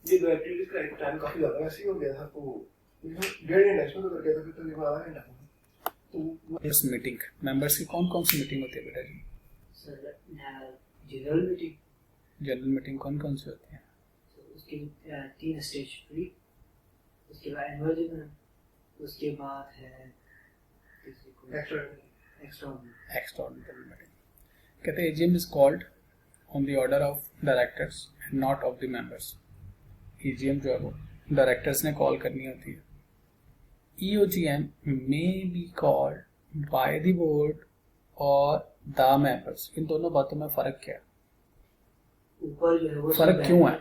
ये दो एक्टिविटीज का टाइम काफी ज्यादा वैसे ही हो गया था, तो 1.5 घंटे एक्शन तो कर गया था, फिर तो ये आधा घंटा तो इस मीटिंग मेंबर्स की कौन कौन सी मीटिंग होती है बेटा जी? Sir general meeting. General meeting कौन कौन सी होती है? उसके 3 स्टेज फ्री, उसके बाद एनुअल जनरल, उसके बाद है एक्स्ट्राऑर्डिनरी मीटिंग। कहते हैं AGM is called on the order of directors and not of the members. AGM जो है वो डायरेक्टर्स ने कॉल करनी होती है। EOGM may be called by the board or the members। इन दोनों बातों में फर्क क्या है? ऊपर जो है वो फर्क क्यों है?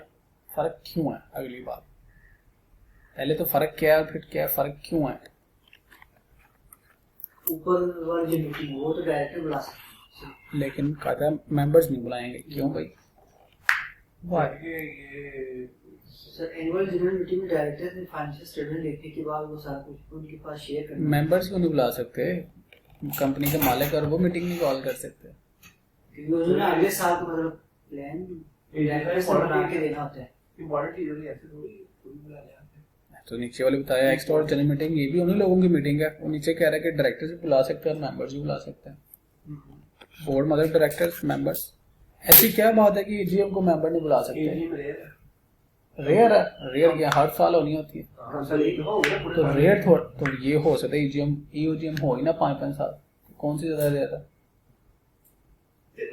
फर्क क्यों है? अगली बात, पहले तो फर्क क्या है, फिर क्या है, फर्क क्यों है? ऊपर वाली जो मीटिंग वो तो डायरेक्टर बुला सकते हैं, लेकिन कहता है मेंबर्स नहीं बुलाएंगे, क्यों भाई? ये सर एनुअल जनरल मीटिंग में डायरेक्टर ने फाइनेंशियल स्टेटमेंट देखने के बाद वो सारा कुछ उनके पास शेयर करना। मेंबर्स क्यों नहीं बुला सकते? कंपनी के मालिक और वो मीटिंग नहीं कॉल कर सकते? क्योंकि उन्होंने अगले साल का मतलब प्लान डायरेक्टर से बना के देना होता है। इम्पोर्टेंट चीजों की ऐसे थोड़ी कोई बुला ले आते हैं। तो नीचे वाले बताया एक्स्ट्राऑर्डिनरी मीटिंग, ये भी उन्हीं लोगों की मीटिंग है। वो नीचे कह रहा है कि डायरेक्टर से बुला सकते हैं और मेंबर्स भी बुला सकते हैं। बोर्ड मतलब डायरेक्टर्स मेंबर्स। ऐसी क्या बात है कि एजीएम को मेंबर नहीं बुला सकते? रेयर है, रेयर क्या हर साल होनी होती है? तो रेयर तो ये हो सकता है EOGM हो ही ना 5-5 साल, कौन सी ज्यादा रेयर है?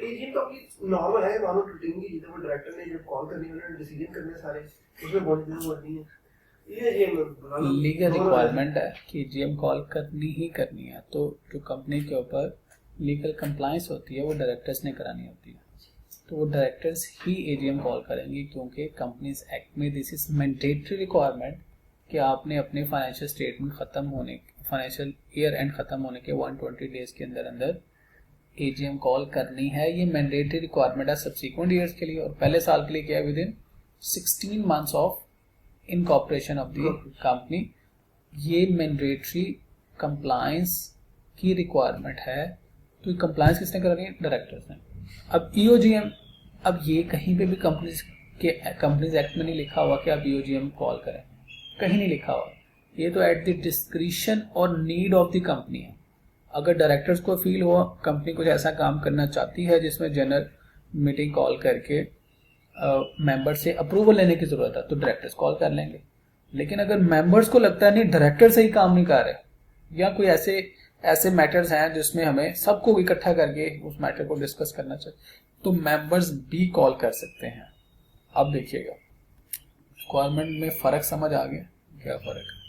एजीएम तो अपनी नॉर्मल है, मानो रूटीन की चीजें, वो डायरेक्टर ने जब कॉल करनी है, उन्होंने डिसीजन करने सारे, उसमें बहुत जरूरत नहीं है। ये एजीएम लीगल रिक्वायरमेंट है कि एजीएम कॉल करनी ही करनी है। तो जो कंपनी के ऊपर लीगल कंप्लायंस होती है वो डायरेक्टर्स ने करानी होती है। तो वो डायरेक्टर्स ही एजीएम कॉल करेंगे, क्योंकि कंपनीज एक्ट में दिस इज मैंडेटरी रिक्वायरमेंट कि आपने अपने फाइनेंशियल स्टेटमेंट खत्म होने, फाइनेंशियल ईयर एंड खत्म होने के 120 डेज के अंदर अंदर एजीएम कॉल करनी है। ये मैंडेटरी रिक्वायरमेंट है सब्सिक्वेंट ईयर्स के लिए, और पहले साल के लिए क्या है, with in 16 months of incorporation of the company. ये मैंडेटरी कंप्लायंस की रिक्वायरमेंट है। तो कंप्लायंस किसने करनी है? डायरेक्टर्स ने। अब EOGM, अब ये कहीं पे भी कंपनीज एक्ट में नहीं लिखा हुआ कि आप EOGM कॉल करें, कहीं नहीं लिखा हुआ। ये तो एट द डिस्क्रिशन और नीड ऑफ द कंपनी है। अगर डायरेक्टर्स को फील हुआ कंपनी कुछ ऐसा काम करना चाहती है जिसमें जनरल मीटिंग कॉल करके मेंबर से अप्रूवल लेने की जरूरत है, तो डायरेक्टर्स कॉल कर लेंगे। लेकिन अगर मेंबर्स को लगता है नहीं डायरेक्टर से ही काम नहीं कर रहे, या कोई ऐसे मैटर्स हैं जिसमें हमें सबको इकट्ठा करके उस मैटर को डिस्कस करना चाहिए, तो मेंबर्स भी कॉल कर सकते हैं। अब देखिएगा रिक्वायरमेंट में फर्क समझ आ गया? क्या फर्क है?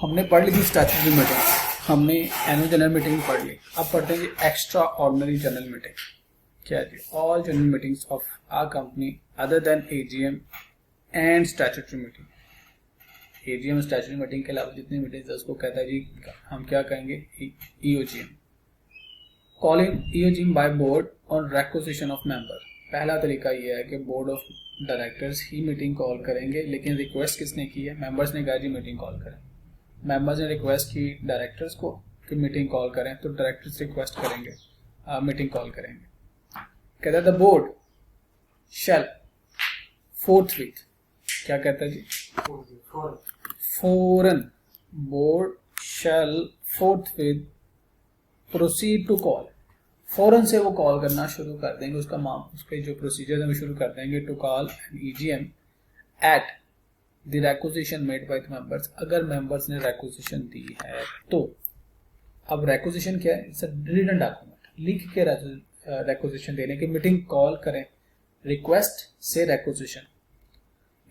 हमने पढ़ ली थी स्टैट्यूटरी मीटिंग, हमने एनुअल जनरल मीटिंग पढ़ ली। अब पढ़ते हैं एक्स्ट्रा ऑर्डिनरी जनरल मीटिंग। क्या जी? All general meetings of a company other than AGM and statutory meeting. AGM statutory meeting के अलावा जितनी मीटिंग्स है उसको कहता है जी हम क्या कहेंगे? EOGM। Calling EOGM by board on requisition of member. पहला तरीका ये है कि board of directors he meeting call करेंगे, लेकिन रिक्वेस्ट किसने की है? मेंबर्स ने कहा जी मीटिंग कॉल करें। मेंबर्स ने रिक्वेस्ट की डायरेक्टर्स को कि मीटिंग कॉल करें, तो डायरेक्टर्स रिक्वेस्ट करेंगे, मीटिंग कॉल करेंगे। कहता है द बोर्ड शैल फोर्थविथ, क्या कहता है जी? फौरन, board shall forthwith proceed to call. फौरन से वो कॉल करना शुरू कर देंगे, उसके जो प्रोसीजर है वो शुरू कर देंगे to call EGM at the requisition made by the members. अगर मेंबर्स ने रिक्वेजिशन दी है तो, अब रिक्वेजिशन क्या है? इट्स अ रिटन डॉक्यूमेंट, लिख के रिक्वेजिशन देने की मीटिंग कॉल करें। रिक्वेस्ट से रिक्वेजिशन,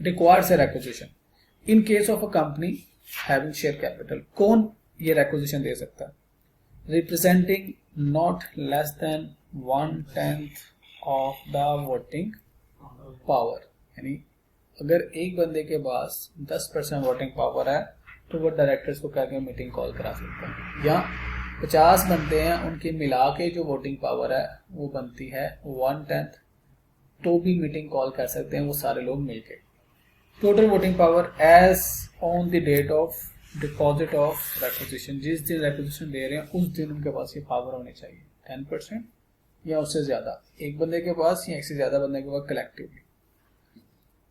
रिक्वायर्ड से requisition. In case of a company having share capital, कौन ये रिक्वेजिशन दे सकता है? Representing not less than 1/10 of the voting power. यानी अगर एक बंदे के पास 10% वोटिंग पावर है तो वो डायरेक्टर्स को कह के मीटिंग कॉल करा सकता है। या 50 बंदे हैं, उनकी मिला के जो वोटिंग पावर है वो बनती है 1/10, तो भी मीटिंग कॉल कर सकते हैं वो सारे लोग मिलके। Total voting power as on the date of deposit of requisition, जिस दिन रिक्वेजिशन दे रहे हैं उस दिन उनके पास ये पावर होनी चाहिए 10% या उससे ज्यादा, एक बंदे के पास या एक से ज्यादा बंदे के पास collectively.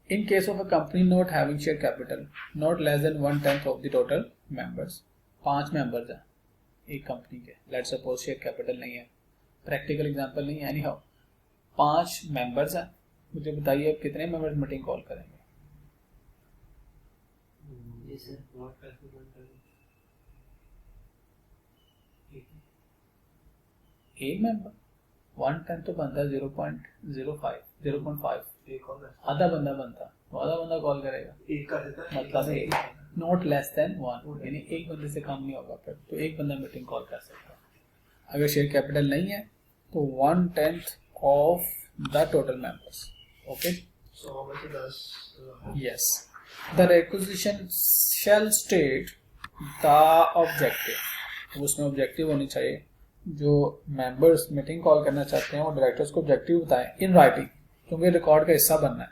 In case of a company not having share capital not less than 1/10 of the total members, 5 members हैं एक कंपनी के, लेट्स सपोज शेयर कैपिटल नहीं है, प्रैक्टिकल एग्जांपल नहीं है, एनी हाउ 5 मेंबर्स हैं, मुझे बताइए अब कितने मेंबर्स मीटिंग कॉल करेंगे? जी सर, एक मेंबर 1/10 तो बनता है 0.05 0.5, एक और आधा बंदा बनता, तो आधा बंदा कॉल करेगा, एक कर देता है, मतलब एक नॉट लेस देन 1, यानी एक बंदे से कम नहीं होगा फिर, तो एक बंदा मीटिंग कॉल कर सकता है। अगर शेयर कैपिटल नहीं है तो 1/10 of the total members. Okay, 100 में से 10 yes, the requisition shall state the objective, उसमें ऑब्जेक्टिव होनी चाहिए, जो मेंबर्स मीटिंग कॉल करना चाहते हैं वो डायरेक्टर्स को ऑब्जेक्टिव बताएं इन राइटिंग, क्योंकि रिकॉर्ड का हिस्सा बनना है,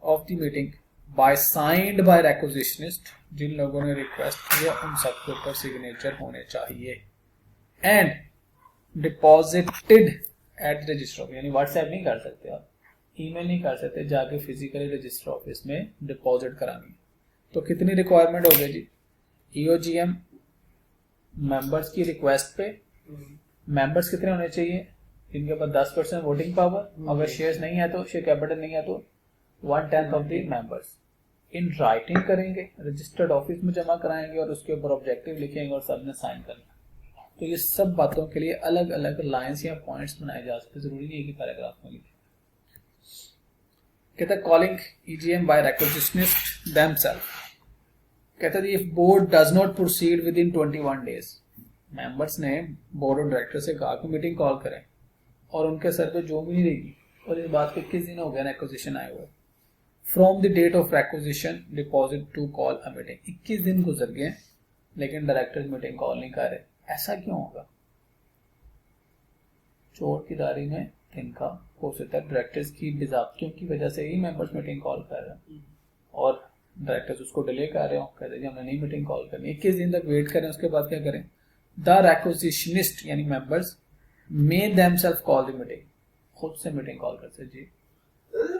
of the meeting by signed by requisitionist, जिन लोगों ने रिक्वेस्ट किया उन सबके ऊपर सिग्नेचर होने चाहिए, and deposited at register office, यानी व्हाट्सएप नहीं कर सकते आप, ईमेल नहीं कर सकते, जाके फिजिकली रजिस्टर ऑफिस में डिपॉजिट करानी है। तो कितनी रिक्वायरमेंट हो गई जी? ईओजीएम मेंबर्स की रिक्वेस्ट पे मेंबर्स कितने होने चाहिए? इनके पास 10% वोटिंग पावर, अगर शेयर्स नहीं है तो शेयर कैपिटल नहीं है तो 1/10 of the members. In writing करेंगे, रजिस्टर्ड ऑफिस में जमा कराएंगे और उसके ऊपर ऑब्जेक्टिव लिखेंगे और सबने साइन करना। तो ये सब बातों के लिए अलग अलग लाइंस या पॉइंट्स बनाए जा सकते, जरूरी नहीं है कि पैराग्राफ में लिखे। कहता है कॉलिंग ईजीएम बाय रिक्वेजिशनिस्ट देमसेल्फ, कहता है if board does not proceed with in 21 days, members ने बोर्ड ऑफ डायरेक्टर से कहा कि मीटिंग कॉल करें और उनके सर पे जो भी नहीं रहेगी, और इस बात को 21 दिन हो गया एक्विजिशन आए हुए, from the date of acquisition deposit to call a meeting, 21 दिन गुजर गए लेकिन डायरेक्टर्स मीटिंग कॉल नहीं कर रहे, ऐसा क्यों होगा? चोर की दारी में तिनका, हो सकता है डायरेक्टर्स की बिजाब्तियों की वजह से ही मेंबर्स मीटिंग कॉल कर रहे हैं और डायरेक्टर्स उसको डिले कर रहे हो, कहते हैं हमने नहीं मीटिंग कॉल करनी, 21 दिन तक वेट करें, उसके बाद क्या करें? द रिक्वेजिशनिस्ट यानी members may themselves call the meeting, खुद से मीटिंग कॉल कर सकते जी।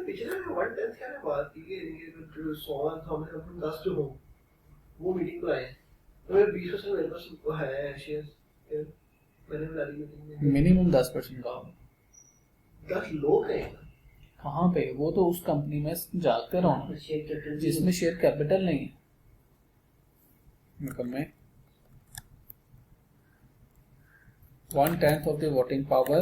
पिछले में 1/10 क्या बात की कि जो 100 हमने अपन 10 जो हो वो मीटिंग को आए, तो मेरे 20% मेरे पास है शेयर, मैंने बुला ली मीटिंग में, मिनिमम 10% का होगा। 10 लोग हैं कहाँ पे? वो तो उस कंपनी में जाते रहो शेयर कैपिटल जिसमें शेयर कैपिटल नहीं है, मतलब में 1/10 of the voting power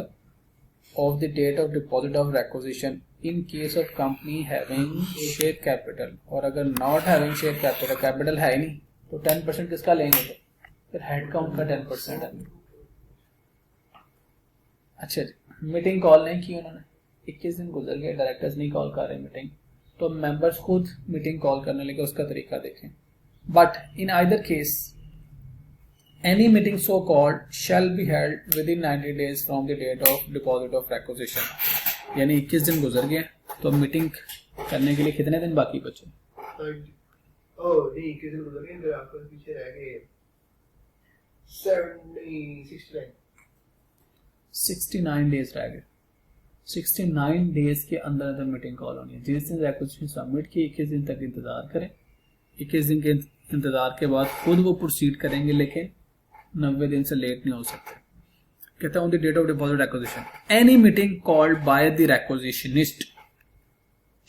of the date of deposit of requisition in case of company having share capital, और अगर not having share capital, capital है ही नहीं तो 10% किसका लेंगे? तो फिर हेड काउंट का 10% है। अच्छा जी, मीटिंग कॉल नहीं की उन्होंने, 21 दिन गुजर गए, डायरेक्टर्स नहीं कॉल कर रहे मीटिंग, तो मेंबर्स खुद मीटिंग कॉल करने लगे, उसका तरीका देखें। But in either case any meeting so called shall be held within 90 days from the date of deposit of requisition, यानी 21 दिन गुजर गए तो मीटिंग करने के लिए कितने दिन बाकी बचे? ओह नहीं, 21 दिन गुजर गए, मेरे आपके पीछे रह गए 69 डेज रह गए। 69 डेज के अंदर अंदर मीटिंग कॉल होनी है। जिस दिन रिक्वेजिशन सबमिट की 21 दिन तक इंतजार करें, 21 दिन के इंतजार के बाद खुद वो प्रोसीड करेंगे, लेकिन 90 दिन से लेट नहीं हो सकते। कहता है on the date of deposit acquisition any meeting called by the requisitionist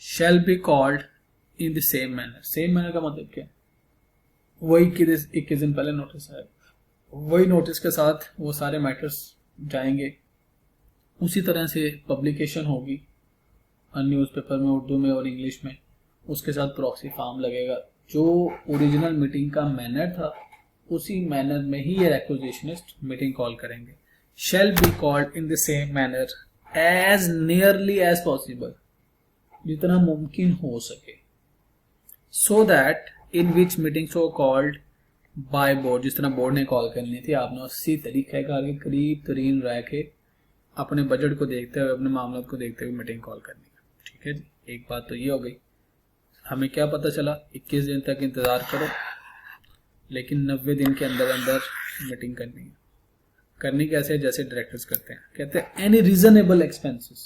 shall be called in the same manner. Same manner का मतलब क्या? वही 21 दिन पहले नोटिस आया, वही नोटिस के साथ वो सारे मैटर्स जाएंगे, उसी तरह से पब्लिकेशन होगी न्यूज़पेपर में, उर्दू में और इंग्लिश में, उसके साथ प्रॉक्सी फॉर्म लगेगा। जो ओरिजिनल मीटिंग का मैनर था उसी मैनर में ही ये रिक्वेजिशनिस्ट मीटिंग कॉल करेंगे। Shall be called in the same manner as nearly as possible, जितना मुमकिन हो सके, so that in which meeting so called by board, जिस तरह बोर्ड ने कॉल करनी थी आपने उसी तरीके का आगे करीब तरीन रह के अपने बजट को देखते हुए, अपने मामलों को देखते हुए मीटिंग कॉल करनी है। ठीक है जी, एक बात तो ये हो गई। हमें क्या पता चला? 21 दिन तक इंतजार करो, लेकिन 90 दिन के अंदर अंदर मीटिंग करनी है। करनी कैसे? जैसे डायरेक्टर्स करते हैं, कहते हैं एनी रीजनेबल एक्सपेंसेस।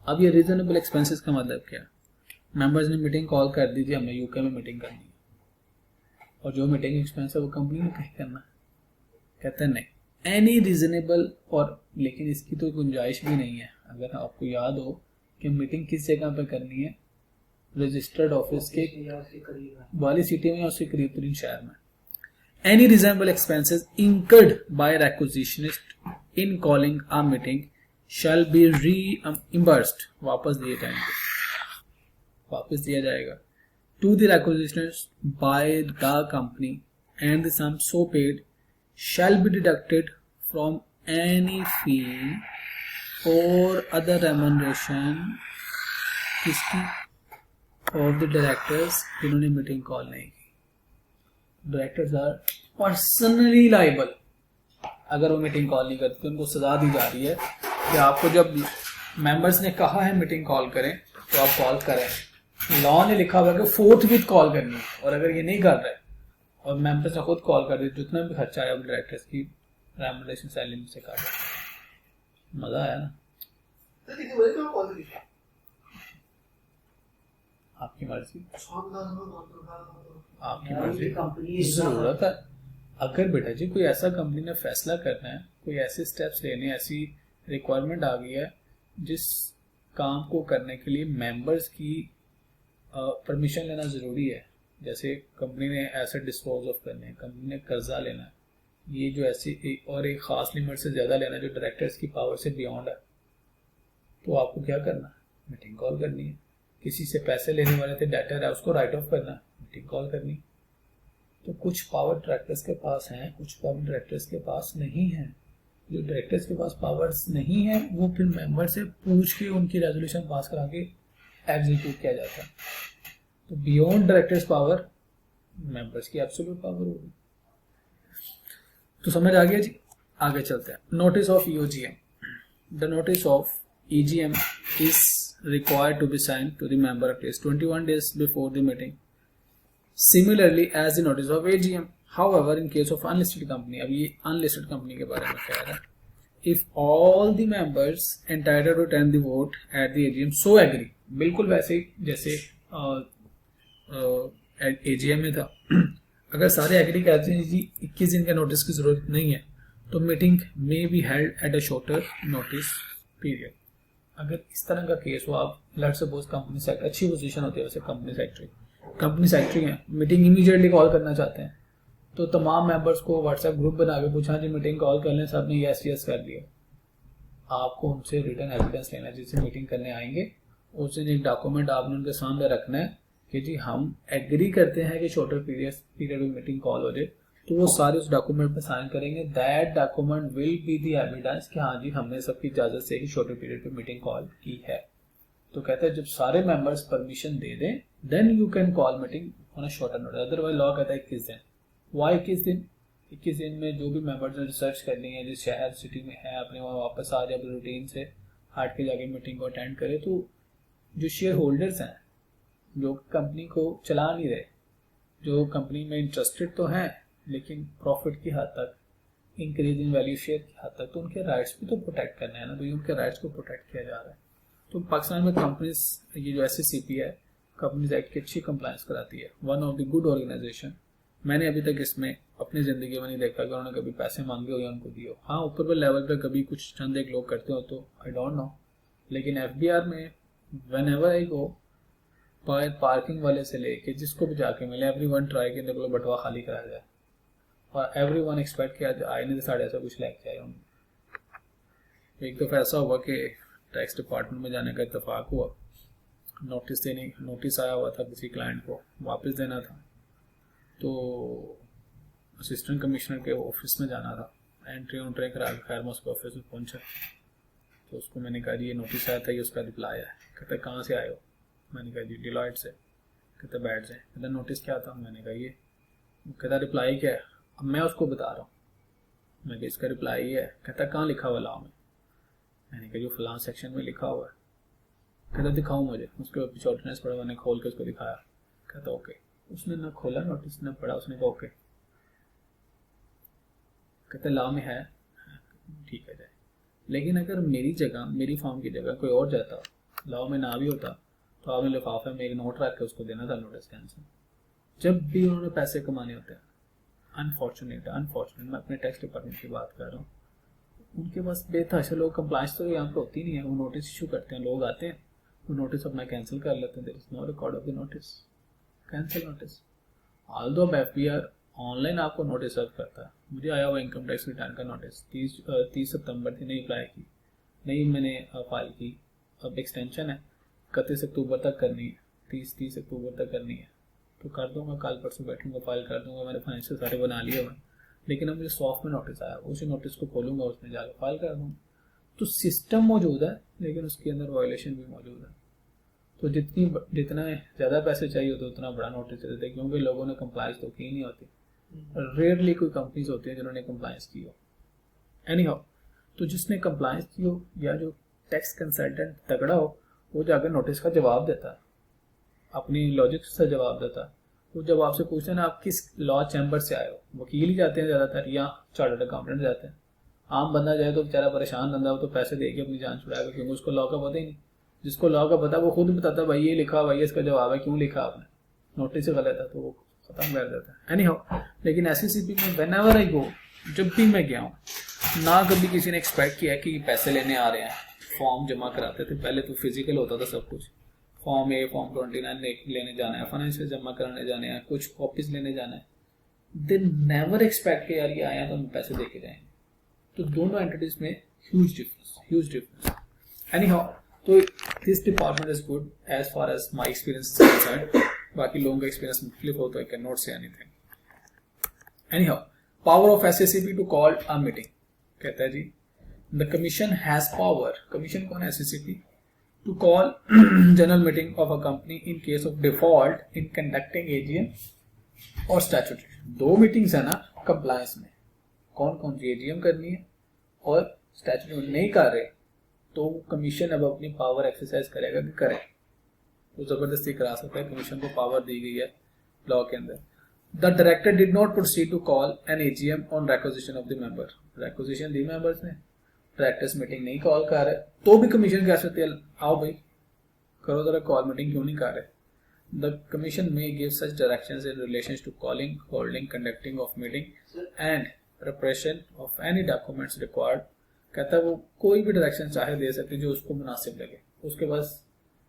अब ये रीजनेबल एक्सपेंसेस का मतलब क्या? मेंबर्स ने मीटिंग कॉल कर दी थी, हमें यूके में मीटिंग करनी है, और जो मीटिंग एक्सपेंस है वो कंपनी ने कहीं करना है। कहते हैं नहीं, एनी रीजनेबल, और लेकिन इसकी तो गुंजाइश भी नहीं है। अगर आपको याद हो कि मीटिंग किस जगह पे करनी है, रजिस्टर्ड ऑफिस के वाली सिटी में, उसके करीब तरीन शहर में। Any reasonable expenses incurred by requisitionist in calling a meeting shall be reimbursed, वापस दिए जाएंगे, वापस दिया जाएगा to the requisitionist by the company, and the sum so paid shall be deducted from any fee or other remuneration किसकी, of the directors जिन्होंने meeting call नहीं की। Directors are personally liable. अगर वो मीटिंग कॉल नहीं करते तो उनको सजा दी जा रही है कि आपको जब मेंबर्स ने कहा है मीटिंग कॉल करें तो आप कॉल करें। लॉ ने लिखा हुआ है कि फोर्थ विथ कॉल करनी है, और अगर ये नहीं कर रहे और मेंबर्स ने खुद कॉल कर दी, जितना भी खर्चा आया डायरेक्टर्स की रेमुनरेशन सैलरी से काट। मजा आया ना? आपकी मर्जी, आपकी मर्जी, जरूरत है। अगर बेटा जी कोई ऐसा कंपनी ने फैसला करना है, कोई ऐसे स्टेप्स लेने, ऐसी रिक्वायरमेंट आ गई है जिस काम को करने के लिए मेंबर्स की परमिशन लेना जरूरी है, जैसे कंपनी ने एसेट डिस्पोज ऑफ करने हैं, कंपनी ने कर्जा लेना है, ये जो ऐसी और एक खास लिमिट से ज्यादा लेना है जो डायरेक्टर्स की पावर से बियॉन्ड है, तो आपको क्या करना है? मीटिंग कॉल करनी है। किसी से पैसे लेने वाले थे, डेटर है, उसको राइट ऑफ करना है, मीटिंग कॉल करनी। तो कुछ पावर डायरेक्टर्स के पास हैं, कुछ पावर डायरेक्टर्स के पास नहीं है। जो डायरेक्टर्स के पास पावर्स नहीं है वो फिर मेंबर से पूछ के उनकी रेजोल्यूशन पास करा के एग्जीक्यूट किया जाता है। तो बियॉन्ड डायरेक्टर्स पावर मेंबर्स की एब्सोल्यूट पावर होगी। तो समझ आ गया जी? आगे चलते हैं। Notice of EOGM. The notice of EGM is required to be signed to the member at least 21 days before the meeting, similarly as the notice of AGM. However, in case of unlisted company, अब ये unlisted company के बारे में कह रहा है, if all the members entitled to attend the vote at the AGM so agree, बिल्कुल वैसे ही जैसे AGM में था, अगर सारे एग्री करते हैं जी 21 दिन का नोटिस की जरूरत नहीं है, तो meeting may be held at a shorter notice period. अगर इस तरह का केस हो, आप लेट्स सपोज कंपनी सेक्रेटरी, अच्छी पोजीशन होती है वैसे कंपनी सेक्रेटरी हैं, मीटिंग इमीडिएटली कॉल करना चाहते हैं, तो तमाम मेंबर्स को व्हाट्सएप ग्रुप बना के पूछा जी मीटिंग कॉल कर लें, सब ने यस कर लिया। आपको उनसे रिटर्न एविडेंस लेना है, जिससे मीटिंग करने आएंगे उस दिन एक डॉक्यूमेंट आपने उनके सामने रखना है कि जी हम एग्री करते हैं कि शॉर्टर पीरियड में मीटिंग कॉल हो जाए, तो वो सारे उस डॉक्यूमेंट पे साइन करेंगे। That document will be the evidence कि हाँ जी हमने सबकी इजाजत से ही शॉर्टर पीरियड पे मीटिंग कॉल की है। तो कहते हैं जब सारे मेंबर्स परमिशन दे दें then you can call meeting on a shorter notice. Otherwise law कहता है 21 दिन। वाई 21 दिन? 21 दिन में जो भी मेंबर्स ने रिसर्च करनी है, जिस शहर सिटी में है, अपने वहाँ वापस आ जाए, अपने रूटीन से हट के जाके मीटिंग को अटेंड करे। तो जो शेयर होल्डर्स हैं, जो कंपनी को चला नहीं रहे, जो कंपनी में इंटरेस्टेड तो हैं लेकिन प्रॉफिट की हद तक, इंक्रीज इन वैल्यू शेयर की हद तक, तो उनके राइट्स भी तो प्रोटेक्ट करने हैं ना, तो उनके राइट्स को प्रोटेक्ट किया जा रहा है। तो पाकिस्तान में कंपनीज, ये जो SCCP है, कंपनीज एक्ट की अच्छी कंप्लायंस कराती है, one of the good organization. मैंने अभी तक इसमें अपनी जिंदगी में नहीं देखा कि उन्होंने कभी पैसे मांगे हो या उनको दिए हो। हाँ, ऊपर पर लेवल पे कभी कुछ चंद एक लोग करते हो तो आई डोंट नो, लेकिन FBR में when ever I go, parking वाले से लेके जिसको भी जाके मिले, एवरीवन ट्राई कि देखो बटवा खाली करा जाए, और एवरीवन एक्सपेक्ट किया आए नहीं साढ़े ऐसा कुछ लेके आए होंगे। एक दफ़ा ऐसा हुआ कि टैक्स डिपार्टमेंट में जाने का इत्तेफाक हुआ, नोटिस आया हुआ था किसी क्लाइंट को वापस देना था, तो असिस्टेंट कमिश्नर के ऑफिस में जाना था, एंट्री करा के खैर मैं उसके ऑफिस में पहुंचा, तो उसको मैंने कहा जी ये नोटिस आया था, ये उसका रिप्लाई है। कहते कहाँ से आए हो? मैंने कहा जी डिलॉयट से। कहते बैठ जाए। कहते नोटिस क्या था? मैंने कहा ये। कहता रिप्लाई क्या है? अब मैं उसको बता रहा हूँ। मैं कहा इसका रिप्लाई ये है। कहता कहाँ लिखा हुआ लॉ में? मैंने कहा जो फलां सेक्शन में लिखा हुआ है। कहता दिखाऊँ मुझे? उसके पीछे ऑर्डिनेंस पढ़ा, मैंने खोल के उसको दिखाया। कहता ओके। उसने ना खोला नोटिस ना पढ़ा, उसने कहा ओके। कहते लॉ में है, ठीक है जाए। लेकिन अगर मेरी जगह, मेरी फॉर्म की जगह कोई और जाता, लॉ में ना भी होता, तो आपने लिफाफे में एक नोट रख के उसको देना था नोटिस कैंसिल। जब भी उन्होंने पैसे कमाने होते हैं, अनफॉर्चुनेट मैं अपने टैक्स डिपार्टमेंट की बात कर रहा हूँ, उनके पास बेतहाशा लोग, कंप्लाइंस तो यहाँ पे होती नहीं है, वो नोटिस इशू करते हैं, लोग आते हैं, वो नोटिस अपना कैंसिल कर लेते हैं, there is no record of the notice, cancel notice. Although FBR online आपको नोटिस सर्व करता है। मुझे आया हुआ इनकम टैक्स रिटर्न का नोटिस 30 सितंबर थी, नहीं अप्लाई की, नहीं मैंने फाइल की, अब एक्सटेंशन है 31 अक्टूबर तक करनी है, 30 अक्टूबर तक करनी है, तो कर दूंगा, कल परसों बैठूंगा फाइल कर दूंगा, मैंने फाइनेंशियल सारे बना लिए हुए, लेकिन अब मुझे सॉफ्ट में नोटिस आया, उसी नोटिस को खोलूंगा, उसमें जाकर फाइल कर दूंगा। तो सिस्टम मौजूद है लेकिन उसके अंदर वायलेशन भी मौजूद है। तो जितना ज़्यादा पैसे चाहिए होते उतना बड़ा नोटिस देते हैं, क्योंकि लोगों ने कंप्लाइंस तो की नहीं होती, रेयरली कोई कंपनीज होती हैं जिन्होंने कंप्लाइंस की हो। एनी हाउ, तो जिसने कंप्लाइंस की हो या जो टैक्स कंसल्टेंट तगड़ा हो, वो जाकर नोटिस का जवाब देता है, अपनी लॉजिक से जवाब देता है। वो जब आपसे पूछते हैं ना आप किस लॉ चैम्बर से आए हो, वकील ही जाते हैं ज़्यादातर, या चार्टर्ड अकाउंटेंट जाते हैं। आम बंदा जाए तो बेचारा परेशान बंदा, वो तो पैसे दे के अपनी जान छुड़ाएगा, क्योंकि उसको लॉ का पता ही नहीं। जिसको लॉ का पता वो खुद बताता है, भाई ये लिखा, भाई इसका जवाब है, क्यों लिखा आपने, नोटिस से गलत है, तो वो खत्म कर देता है। एनी हाउ, लेकिन एससीसीपी में व्हेन एवर आई गो, जब भी मैं गया हूँ, ना कभी किसी ने एक्सपेक्ट किया कि पैसे लेने आ रहे हैं। फॉर्म जमा कराते थे पहले, तो फिजिकल होता था सब कुछ, फॉर्म ए, फॉर्म 29 लेने जाना है, फाइनेंशियल जमा कराने जाने हैं, कुछ कॉपीज लेने जाना है। दे नेवर एक्सपेक्ट कि यार ये आया तो हम पैसे दे के जाएंगे। तो दोनों एंटिटीज में ह्यूज डिफरेंस। एनी हाउ, तो this department is good as far as my experience is concerned. बाकी लोगों का एक्सपीरियंस मुख्तलिफ हो, तो I can not say anything. Any how, power of SCCP to call a meeting, कहता है जी the commission has power, commission कौन है, SCCP, to call general meeting of a company in case of default in conducting AGM और statutory। दो meetings है ना compliance में, कौन कौन सी AGM करनी है और स्टैट्यूटरी नहीं कर रहे, तो कमीशन अब अपनी पावर एक्सरसाइज करेगा कि करे, तो जबरदस्ती करा सकता है, कमीशन को पावर दी गई है लॉ के अंदर। The director did not proceed to call an AGM on requisition of the member, requisition दी मेंबर्स ने, डायरेक्टर्स मीटिंग नहीं कॉल कर रहे, तो भी कमीशन कह सकते हैं आओ भाई करो जरा कॉल, मीटिंग क्यों नहीं कर रहे। The commission may give such directions in relation to calling, holding, conducting of meeting and preparation of any documents required. कहता है वो कोई भी डायरेक्शन चाहे दे सकते जो उसको मुनासिब लगे, उसके पास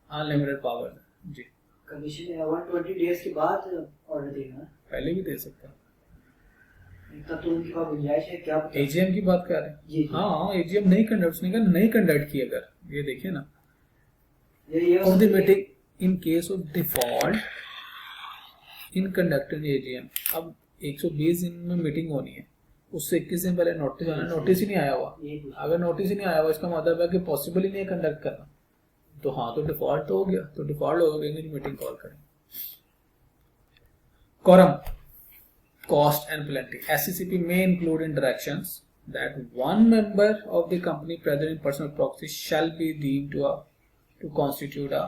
अनलिमिटेड पावर है जी। कमीशन 120 डेज के बाद ऑर्डर देना, पहले भी दे सकता है, तब तो उनकी बात गुंजाइश है क्या। एजीएम की बात कर रहे हैं, हाँ एजीएम नहीं कंडक्ट की, अगर ये देखिए ना of the meeting in case of default in conducting AGM. अब 120 दिन में मीटिंग होनी है, उससे 21 दिन पहले नोटिस आना, नोटिस ही नहीं आया हुआ, अगर नोटिस ही नहीं आया हुआ इसका मतलब है कि पॉसिबल ही नहीं है कंडक्ट करना, तो हाँ तो डिफॉल्ट तो हो गया, तो डिफॉल्ट हो गया, मीटिंग कॉल करें। quorum, cost and penalty. SCCP may include in directions that one member of the company present in personal proxy shall be deemed to constitute a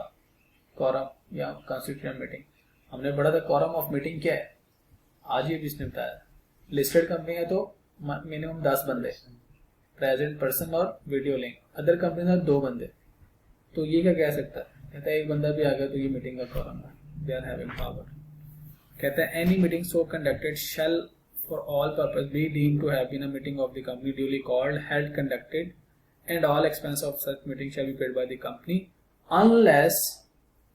quorum या constitute a meeting। हमने पढ़ा था quorum of meeting क्या है, आज ये जिसने बताया, लिस्टेड कंपनी है तो मिनिमम 10 बंदे प्रेजेंट पर्सन और वीडियो लिंक, अदर कंपनी में 2 बंदे, तो ये क्या कह सकता है, कहता है एक बंदा भी आ गया तो ये मीटिंग का quorum है, दे आर हैविंग पावर। कहता है any meeting so conducted shall for all purpose be deemed to have been a meeting of the company duly called, held, conducted and all expense of such meeting shall be paid by the company unless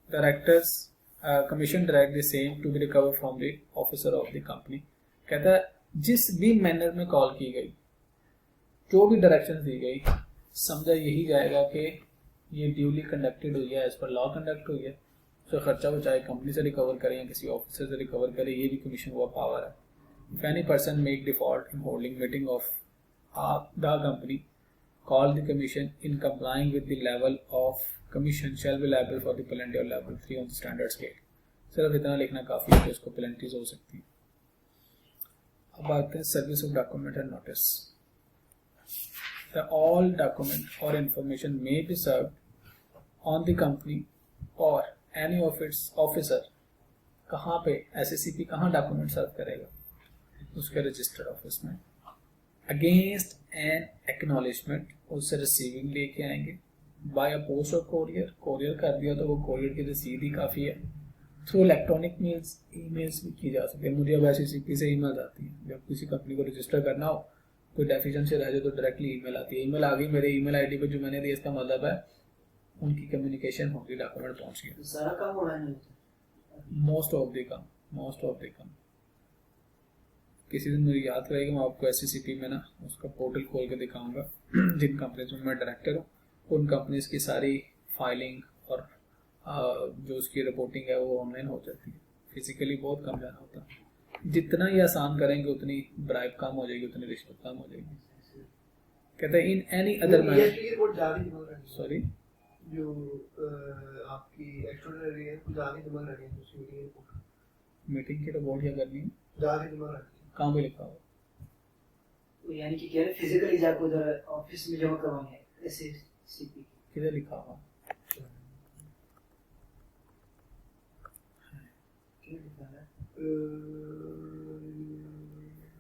directors commission direct the same to be recover from the officer of the company. कहता है जिस भी manner में call की गई, जो भी direction दी गई, समझा यही जाएगा कि ये ड्यूली कंडक्टेड हुई है, एज पर लॉ कंडक्ट हुई है, तो खर्चा वो चाहे कंपनी से रिकवर करे या किसी ऑफिसर से रिकवर करे, ये भी कमीशन हुआ पावर है। If any person make default in holding meeting of the company call the commission in complying with the level of commission shall be liable for the penalty और level 3 on the standard scale. सिर्फ इतना लिखना काफी है कि उसको penalties हो सकती है। अब आते हैं service of document and notice. All document और information may be served on the company और एनी ऑफ इट्स ऑफिसर। कहाँ पे एससीसीपी कहाँ डॉक्यूमेंट सर्व करेगा, उसके रजिस्टर्ड ऑफिस में, अगेंस्ट एन एक्नॉलेजमेंट, उससे रिसीविंग लेके आएंगे बाय अ पोस्ट और कोरियर, कोरियर कर दिया तो वो कोरियर की रसीद ही काफ़ी है। थ्रू इलेक्ट्रॉनिक मील्स, ईमेल्स भी की जा सकती है। मुझे अब SCCP से ईमेल आती है, जब किसी कंपनी को रजिस्टर करना हो, कोई डेफिशिएंसी रह जाए तो डायरेक्टली ईमेल आती है। ईमेल आ गई मेरे ईमेल आईडी पे जो मैंने दिया, इसका मतलब है उनकी कम्युनिकेशन होगी, डॉक्यूमेंट पहुंच गया। सारा काम ऑनलाइन होता है। मोस्ट ऑफ द काम। किसी दिन मुझे याद करेगा, मैं आपको SCCP में ना उसका पोर्टल खोल के दिखाऊंगा। जिन कंपनीज में मैं डायरेक्टर हूँ, उन कंपनीज की सारी फाइलिंग और जो उसकी रिपोर्टिंग है वो ऑनलाइन हो जाती है। फिजिकली बहुत कम जाना होता है। जितना ही आसान करेंगे उतनी ब्राइब कम हो जाएगी, उतनी रिश्वत कम हो जाएगी। कहते हैं in any other manner, sorry जो आपकी एक्स्ट्राऑर्डिनरी है कुछ आगे जमा करनी है दूसरी मीटिंग की रिपोर्ट क्या करनी है, जाके जमा करनी है, कहाँ पे लिखा हुआ? तो यानी कि कह रहे फिजिकली जाकर उधर ऑफिस में जमा करवानी है SCCP। किधर लिखा हुआ?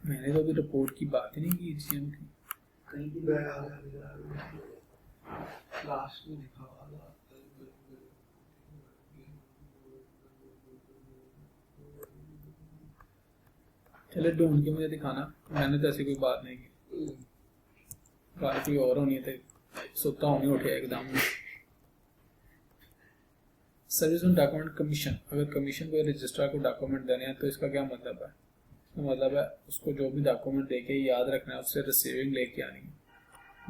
मैंने तो अभी रिपोर्ट की बात ही नहीं की GM की। कहीं भी लास्ट में लिखा हुआ चले ढूंढ के मुझे दिखाना, मैंने तो ऐसी कोई बात नहीं की। बात कोई और होनी है तो सोता होनी उठे एकदम। सर्विस ऑन डॉक्यूमेंट कमीशन, अगर कमीशन को रजिस्ट्रार को डॉक्यूमेंट देने हैं तो इसका क्या मतलब है? इसका मतलब है उसको जो भी डॉक्यूमेंट देके याद रखना है, उससे रिसीविंग लेके आनी है।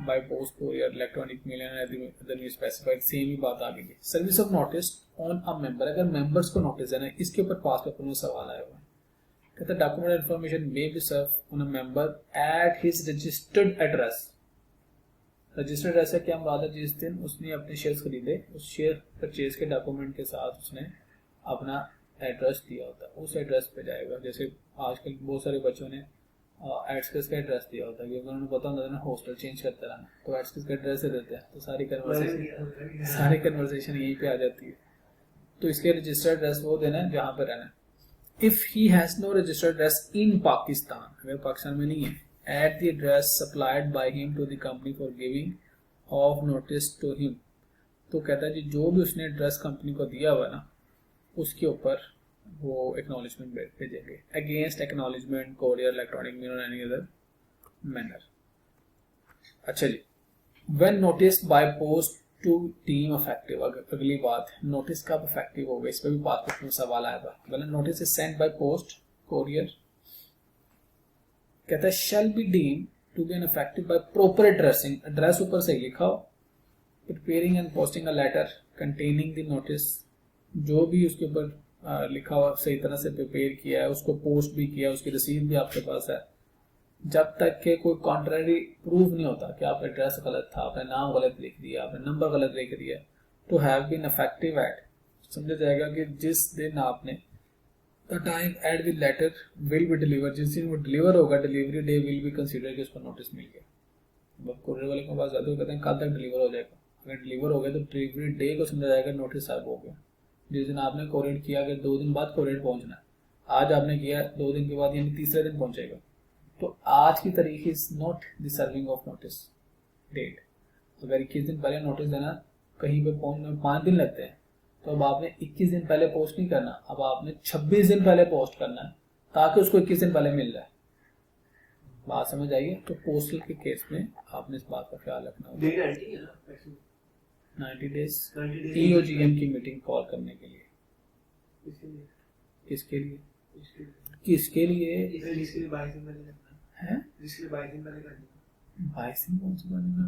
By post, courier, electronic mail and other specified, same ही बात आ गई। Service of notice on a member, अगर मेंबर्स को नोटिस देना है, इसके ऊपर पास पेपर में सवाल आया हुआ है। कहता है document information may be serve on a member at his registered address. Registered address है क्या मुराद है? जिस दिन उसने अपने शेयर्स खरीदे, उस शेयर परचेज के डॉक्यूमेंट के साथ उसने अपना एड्रेस दिया होता है, उस एड्रेस पे जाएगा। जैसे आजकल बहुत सारे बच्चों ने एड्सकिस का एड्रेस दिया होता है, क्योंकि उन्होंने पता होता है ना हॉस्टल चेंज करते रहना, तो एड्सकिस का एड्रेस दे देते हैं, तो सारी कन्वर्सेशन यहीं पे आ जाती है। तो इसके रजिस्टर्ड एड्रेस वो देना है जहाँ पर रहना है। If he has no registered address in Pakistan, अगर पाकिस्तान में नहीं है, at the address supplied by him to the company for giving of notice to him, तो कहता है जी जो भी उसने एड्रेस कंपनी को दिया हुआ ना, उसके ऊपर वो एक्नॉलेजमेंट भेजेंगे। Against acknowledgement courier, electronic mail और एनी अदर मैनर। अच्छा जी, when notice by post to deem effective, अगली बात नोटिस कब इफेक्टिव होगा, इस पर भी पासपोर्ट में सवाल आया था। When notice is sent by post, courier, कहता है shall be deem to be an effective by proper addressing, address ऊपर सही लिखा हो, preparing and posting a letter containing the notice, जो भी उसके ऊपर लिखा हुआ सही तरह से प्रिपेयर किया है, उसको पोस्ट भी किया, उसकी रसीद भी आपके पास है। जब तक के कोई कॉन्ट्ररी प्रूव नहीं होता कि आप एड्रेस गलत था, आपने नाम गलत लिख दिया, आपने नंबर गलत लिख दिया, to have been effective at, समझा जाएगा कि जिस दिन आपने the time at the letter will be deliver, जिस दिन वो डिलीवर होगा, delivery day will be consider कि उसको नोटिस मिल गया। अब कोरियर वाले के पास जाते हुए कहते हैं कल तक डिलीवर हो जाएगा, अगर डिलीवर हो गया तो डिलीवरी डे को समझा जाएगा नोटिस साहब हो गया। जिस दिन आपने कोरियर किया, अगर 2 दिन बाद कोरियर पहुंचना है, आज आपने किया 2 दिन के बाद यानी तीसरे दिन पहुंचेगा, तो आज की तारीख is not the serving of notice date. अगर 21 दिन पहले नोटिस देना, कहीं पे पहुंचने में 5 दिन लगते हैं, तो अब आपने 21 दिन पहले पोस्ट नहीं करना, अब आपने 26 दिन पहले पोस्ट करना है ताकि उसको 21 दिन पहले मिल जाए। बात समझ आइए? तो पोस्टल के केस में आपने इस बात का ख्याल रखना होगा। 90 डेज EOGM की मीटिंग कॉल करने के लिए। किसके लिए? किसके लिए है? 22 दिन कौन से बनेगा?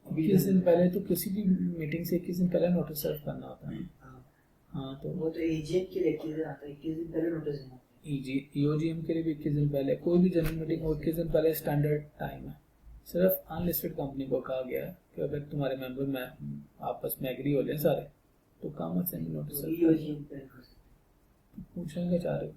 21 दिन पहले तो किसी भी मीटिंग से 21 दिन पहले नोटिस सर्व करना होता है। हाँ, तो वो तो EOGM के लिए 21 दिन आता है, 21 दिन पहले नोटिस देना। EOGM के लिए भी 21 दिन पहले, कोई भी जनरल मीटिंग हो 21 दिन पहले स्टैंडर्ड टाइम है। सिर्फ अनलिस्टेड कंपनी को कहा गया है कि अगर तुम्हारे मेंबर में आपस में एग्री हो जाए सारे, तो काम से नोटिस EOGM पे पूछने क्या चाह रहे हो?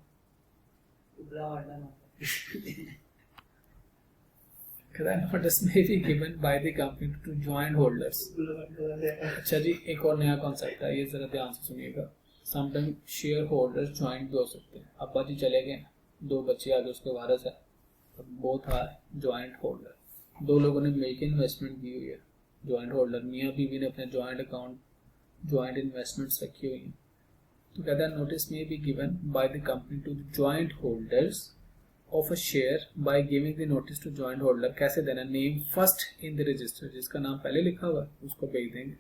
Notice may be given by the company to joint holders। अच्छा जी, एक और नया कॉन्सेप्ट है, ये जरा ध्यान से सुनिएगा। समटाइम शेयर होल्डर्स ज्वाइंट भी हो सकते हैं। अब्बा जी चले गए, 2 बच्चे आगे उसके वारिस है, बोथ आर ज्वाइंट होल्डर, 2 लोगों ने मिलकर इन्वेस्टमेंट की हुई है, जॉइंट होल्डर मियाँ बीवी ने अपने जॉइंट अकाउंट, जॉइंट इन्वेस्टमेंट्स रखी हुई हैं, तो कहता है notice may be given by the company to the joint holders of a share by giving the notice to joint holder. कैसे देना? Name first in the register, जिसका नाम पहले लिखा हुआ है उसको भेज देंगे।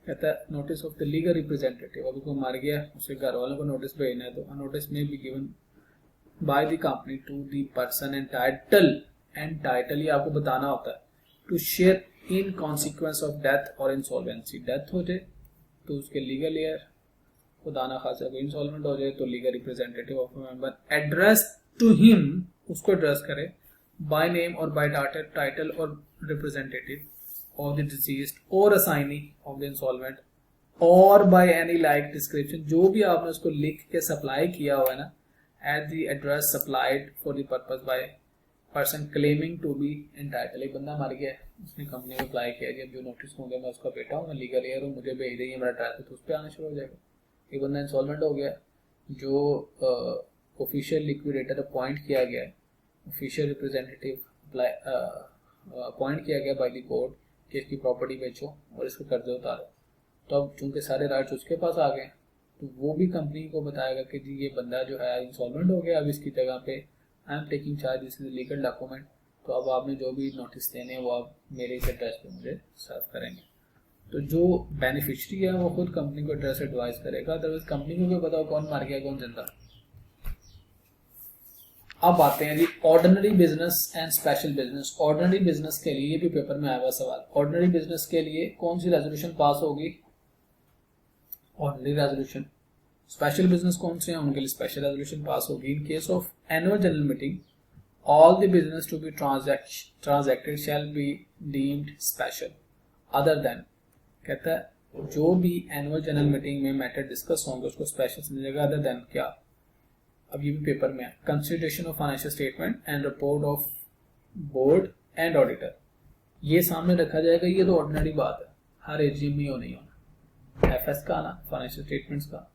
कहता है notice of the legal representative, अभी कोई मर गया उसके घर वालों को नोटिस भेजना है, तो notice may be given by the company to the person entitle, ये आपको बताना होता है, to share in consequence of death और इंसॉल्वेंसी। डेथ हो जाए तो उसके लीगल हेयर, खुदा ना खासा कोई इंसॉल्वेंट हो जाए तो legal representative of a member, address to him, उसको एड्रेस करे बाय नेम और बाय टाइटल और रिप्रेजेंटेटिव ऑफ द डिसीज्ड और असाइनी ऑफ द इंसॉल्वेंट और बाय एनी लाइक डिस्क्रिप्शन, जो भी आपने उसको लिख के सप्लाई किया हुआ है ना, at the address supplied for the purpose by person claiming to be entitle. एक बंदा मर गया, उसने कंपनी में अप्लाई किया, जब जो नोटिस होंगे मैं उसका बेटा हूँ, मैं लीगल हेयर हूँ, मुझे भेज देंगे मेरा एड्रेस, तो उस पर आना शुरू हो जाएगा। एक बंदा इंसॉल्वेंट हो गया, जो ऑफिशियल लिक्विडेटर अपॉइंट किया गया है, ऑफिशियल रिप्रेजेंटेटिव अपॉइंट किया गया बाय द कोर्ट कि इसकी प्रॉपर्टी बेचो और इसको कर्जे उतारो, तो अब चूंकि सारे राइट्स उसके पास आ गए, तो वो भी कंपनी को बताएगा कि जी ये बंदा जो है इंसॉल्वेंट हो गया, अब इसकी जगह पे I am taking charge, this is legal document, तो अब आपने जो भी नोटिस देने हैं वो आप मेरे इस एड्रेस पे मुझे सर्व करेंगे। तो जो बेनिफिशियरी है वो खुद कंपनी को एड्रेस एडवाइस करेगा, अदरवाइज कंपनी को भी बताओ कौन मर गया कौन जिंदा। अब आते हैं जी ordinary business and special business. Ordinary business के लिए भी पेपर में आया हुआ सवाल, ऑर्डिनरी बिजनेस के लिए कौन सी रेजोल्यूशन पास होगी? Ordinary resolution. स्पेशल बिजनेस कौन से हैं? उनके लिए स्पेशल रेजोल्यूशन पास होगी। In case of annual general meeting all the business to be transacted shall be deemed special other than, कहता है जो भी एनुअल जनरल मीटिंग में मैटर डिस्कस होंगे उसको स्पेशल समझेगा, अदर देन क्या? अब ये भी पेपर में है, consideration of financial statement and report of board and auditor, ये सामने रखा जाएगा। ये तो ऑर्डिनरी बात है, हर एजीएम में नहीं होना, एफएस का आना, फाइनेंशियल स्टेटमेंट्स का,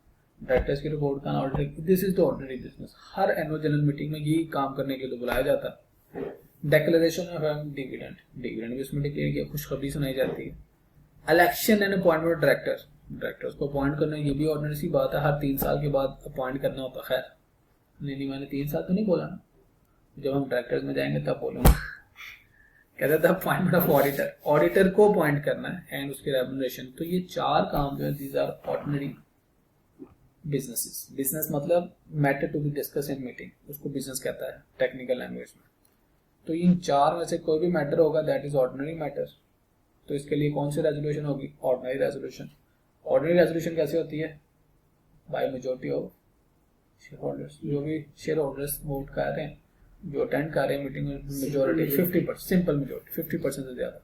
डायरेक्टर्स की रिपोर्ट का आना, auditor, this is the ordinary business. Her annual general meeting में यही काम करने के लिए बुलाया जाता है। डिक्लेरेशन ऑफ डिविडेंड, डिविडेंड भी उसमें डिक्लेयर किया, खुशखबरी सुनाई जाती है। Election and appointment director, directors को अपॉइंट करना, ये भी ऑर्डिनरी सी बात है, हर 3 साल के बाद अपॉइंट करना होता है। खैर नहीं मैंने 3 साल तो नहीं बोला ना, जब हम डायरेक्टर्स में जाएंगे तब बोलूंगा। कहता था अपॉइंटमेंट ऑफ ऑडिटर, ऑडिटर को अपॉइंट करना है एंड उसकी रेम्युनरेशन। तो ये 4 काम जो है these are ordinary businesses. Business मतलब matter to be discuss in meeting, उसको बिजनेस कहता है टेक्निकल लैंग्वेज में। तो इन 4 में से कोई भी मैटर होगा दैट इज ऑर्डिनरी मैटर। तो इसके लिए कौन सी रेजोल्यूशन होगी? Ordinary resolution. ऑर्डिनरी रेजोल्यूशन कैसे होती है? By majority of share holders, जो भी शेयर होल्डर्स वोट कर रहे हैं, जो अटेंड कर रहे हैं मीटिंग में, मेजॉरिटी 50%, सिंपल मेजॉरिटी 50% से ज्यादा।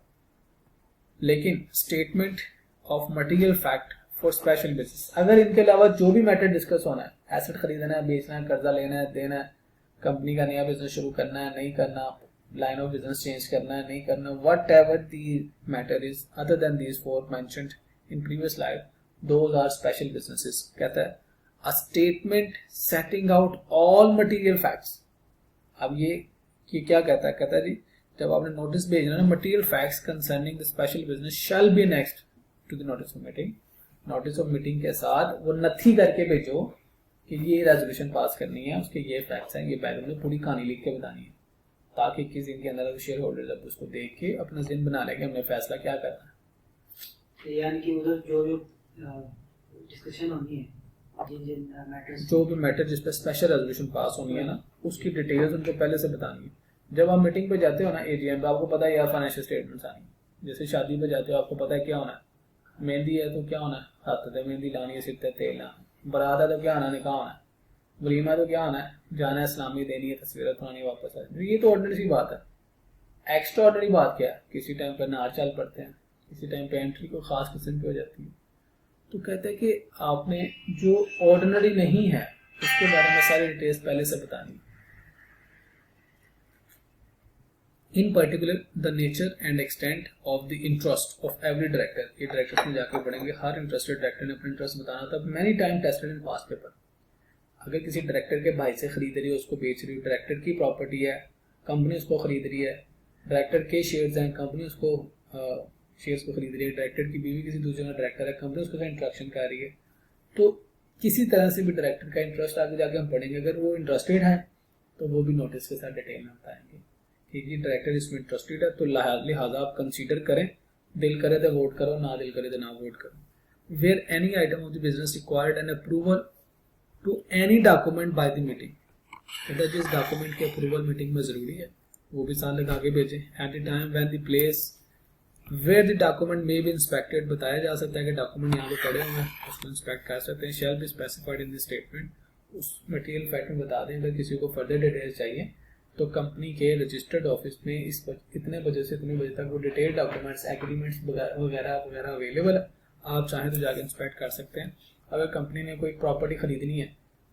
लेकिन statement of material fact for special business, अगर इनके अलावा जो भी मैटर डिस्कस होना है, एसेट खरीदना है, बेचना है, कर्जा लेना है, देना है, कंपनी का नया बिजनेस शुरू करना है, नहीं करना, लाइन ऑफ बिजनेस चेंज करना है, नहीं करना, whatever the matter is other than these 4 mentioned in previous slide, those are special businesses. कहता है a statement setting out all material facts। अब ये क्या कहता है? कहता है जी जब आपने नोटिस भेजना ना, material facts concerning the special business shall be annexed to the notice of meeting। Notice of meeting के साथ वो नथी करके भेजो कि ये रेजोल्यूशन पास करनी है, उसके ये फैक्ट्स हैं, ये बैकग्राउंड में पूरी कहानी लिख के बतानी है, ताकि किस दिन के अंदर शेयर होल्डर्स अब उसको देख के अपना जिन बना लेंगे हमने फैसला क्या करना है। यानी कि उधर जो डिस्कशन होनी है, जो भी मैटर जिस पे स्पेशल रेजोल्यूशन पास होनी है ना, उसकी डिटेल्स उनको पहले से बतानी है। जब आप मीटिंग पे जाते हो ना एजीएम पे, आपको पता है यार फाइनेंशियल स्टेटमेंट्स आनी है। जैसे शादी पे जाते हो आपको पता है क्या होना है, मेहंदी है तो क्या होना है, हाथ पे मेहंदी लानी है, सिर पे तेल लाना, बारात है तो क्या होना है, निकाह होना है, वलीमा तो क्या होना है, जाना है, इस्लामी देनी है, तस्वीरें उठानी, वापस आए। ये तो ऑर्डिनरी सी बात है। एक्स्ट्रा ऑर्डिनरी बात क्या है? किसी टाइम पे नार चाल पड़ते हैं, किसी टाइम पे एंट्री को खास किस्म की हो जाती है। तो कहते हैं कि आपने जो ऑर्डिनरी नहीं है उसके बारे में सारी डिटेल्स पहले से बतानी। इन particular the nature and extent of the interest of every director, ये डायरेक्टर में जाकर पढ़ेंगे, हर इंटरेस्टेड डायरेक्टर ने अपना इंटरेस्ट बताना था। Many time tested in past paper. अगर किसी डायरेक्टर के भाई से खरीद रही है, उसको बेच रही है, डायरेक्टर की प्रॉपर्टी है, कंपनी उसको खरीद रही है, डायरेक्टर के शेयर्स हैं, कंपनी उसको शेयर्स को खरीद रही है, डायरेक्टर की बीवी किसी दूसरे का डायरेक्टर है, कंपनी उसके साथ इंटरेक्शन कर रही है, तो किसी तरह से भी डायरेक्टर का इंटरेस्ट आगे जाके हम पढ़ेंगे, अगर वो इंटरेस्टेड है तो वो भी नोटिस के साथ डिटेल में बताएंगे कि जी डायरेक्टर इसमें इंटरेस्टेड है, तो लिहाजा आप कंसीडर करें, दिल करे तो वोट करो, ना दिल करे तो ना वोट करो। Where any item of the business required an approval to any document by the meeting, मतलब जिस डॉक्यूमेंट की अप्रूवल मीटिंग में जरूरी है वो भी साथ लगा के भेजें। At the time when the place where the document may be inspected, बताया जा सकता है कि डॉक्यूमेंट यहाँ पे पड़े हुए हैं, उसको इंस्पेक्ट कर सकते हैं। Shall be specified in the statement, उस मटेरियल फैक्ट में बता दें। अगर किसी को फर्दर डिटेल्स चाहिए तो कंपनी के रजिस्टर्ड ऑफिस में इतने बजे से इतने बजे तक वो डिटेल डॉक्यूमेंट्स, एग्रीमेंट्स वगैरह वगैरह अवेलेबल है, आप चाहें तो जाके इंस्पेक्ट कर सकते हैं। अगर कंपनी ने कोई प्रॉपर्टी खरीदनी है,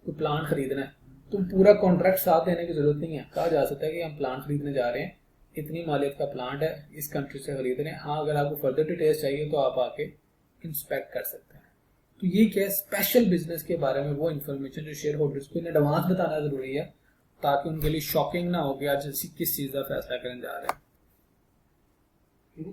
कोई प्लान खरीदना है, तो पूरा कॉन्ट्रैक्ट साथ देने की जरूरत नहीं है। कहा जा सकता है कि हम प्लान खरीदने जा रहे हैं, इतनी मालियत का प्लांट है, इस कंट्री से खरीद रहे हैं, हाँ अगर आपको फर्दर डिटेल्स चाहिए तो आप आके इंस्पेक्ट कर सकते हैं। तो ये क्या है, स्पेशल बिजनेस के बारे में वो इन्फॉर्मेशन जो शेयर होल्डर्स को इन एडवांस बताना जरूरी है, ताकि उनके लिए शॉकिंग ना हो कि आज किस चीज का फैसला करने जा रहे हैं।